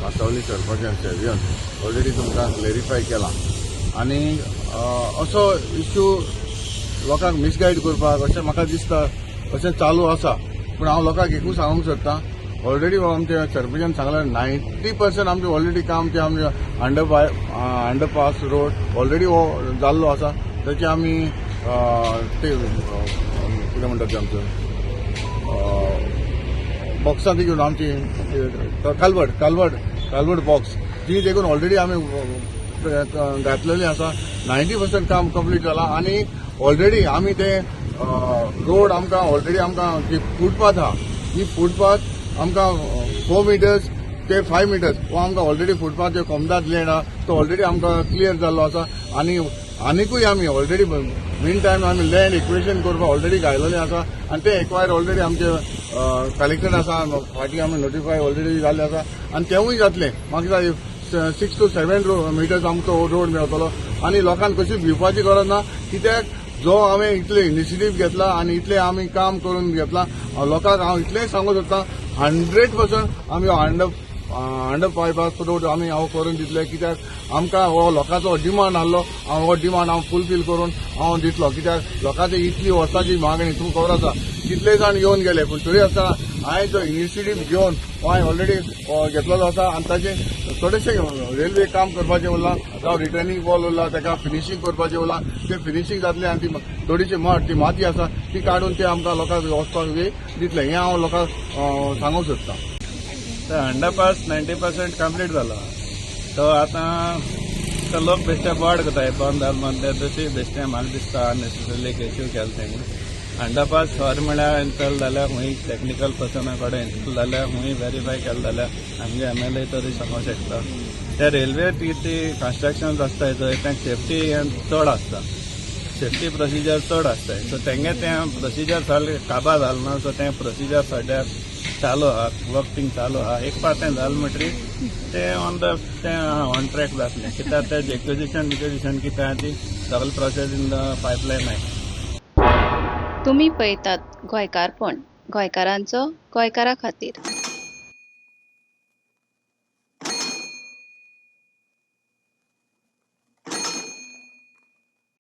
कांसावली सरपंचाचे येवन ऑलरेडी तुमकां क्लेरिफाय केला आनी असो इश्यू लोकांक मिसगायड करपाक अशें म्हाका दिसता अशें चालू आसा. पूण हांव लोकांक एकूच सांगूंक सोदतां, ऑलरेडी आमच्या सरपंचान सांगलां 90% आमचें ऑलरेडी काम तें आमचे अंडरपास रोड ऑलरेडी हो जाल्लो आसा. त्याचे आमी ते कितें म्हणटात ते आमचो बॉक्सां ती घेवन आमची कालवड बॉक्स ती देखून ऑलरेडी आमी घातलेली आसा. 90% काम कंप्लीट जाला आनी ऑलरेडी आमी ते रोड आमकां ऑलरेडी आमकां जी फुटपाथ आहा ही फुटपाथ आमकां 4 मिटर्स ते 5 मिटर्स हो आमकां ऑलरेडी फुटपाथ जो कोमदाद लँड आहा तो ऑलरेडी आमकां क्लियर जाल्लो आसा. आनीकूय आमी ऑलरेडी मीन टायम आमी लँड इक्वेशन करपाक ऑलरेडी घायलेलें आसा आनी ते एक्वायर ऑलरेडी आमचे कलेक्टेड आसा. फाटीं आमी नोटिफाय ऑलरेडी जाल्ले आसा आनी तेवूय जातलें. म्हाका 6 to 7 मिटर्स आमकां रोड मेळटलो आनी लोकांक कशी भिवपाची गरज ना. कित्याक जो हांवें इतले इनिशिएटीव घेतला आनी इतलें आमी काम करून घेतला लोकांक हांव इतलेंय सांगूंक सोदतां 100% आमी अंडर पायपास रोड आमी हांव करून दितले. कित्याक आमकां हो लोकांचो डिमांड आहलो, हो डिमांड हांव फुलफील करून हांव दितलो. कित्याक लोकांची इतली वर्साची मागणी तुमकां खबर आसा. कितले जाण येवन गेले पूण तरी आसतना हांवें जो इनिशिएटीव घेवन हांवें ऑलरेडी घेतलेलो आसा आनी ताचे थोडेशे रेल्वे काम करपाचें उरलां, जावं रिटर्निंग वॉल उरला ताका फिनिशींग करपाचें उरलां. तें फिनिशींग जातलें आनी ती थोडीशी ती माती आसा ती काडून ते आमकां लोकांक वचपाक वेळ दितले. हें हांव लोकांक सांगूंक सोदतां. अंडरपास 90% कंप्लीट जालो. तो आतां तो लोक बेश्टे बोर्ड करताय बंद जाल तशी बेश्टे म्हाका दिसता नेसेसरली केसीव केले तेंगे. अंडरपास खर म्हळ्यार इंस्टॉल जाल्यार खूंय टेक्निकल पर्सना कडेन इंस्टॉल जाल्यार खूंय व्हेरीफाय केलें जाल्यार आमगे MLA तरी सांगूंक शकता. ते रेल्वे ती कन्स्ट्रक्शन आसताय थंय तांकां सेफ्टी चड आसता, सेफ्टी प्रोसिजर चड आसताय. सो तेंगे तें प्रोसिजर सारकें काबार जालें ना. सो तें प्रोसिजर सद्या चालू आहा, वर्किंग चालू आहा. एक पार्ट तें जालें म्हणटरी तें ऑन ट्रॅक जातलें. कित्याक तें एक्विजिशन कितें आहा ती सगळी प्रोसेस इन द पायपलायन आहा. तुम्ही पळयतात गोंयकारपण, गोंयकारांचो गोंयकारा खातीर.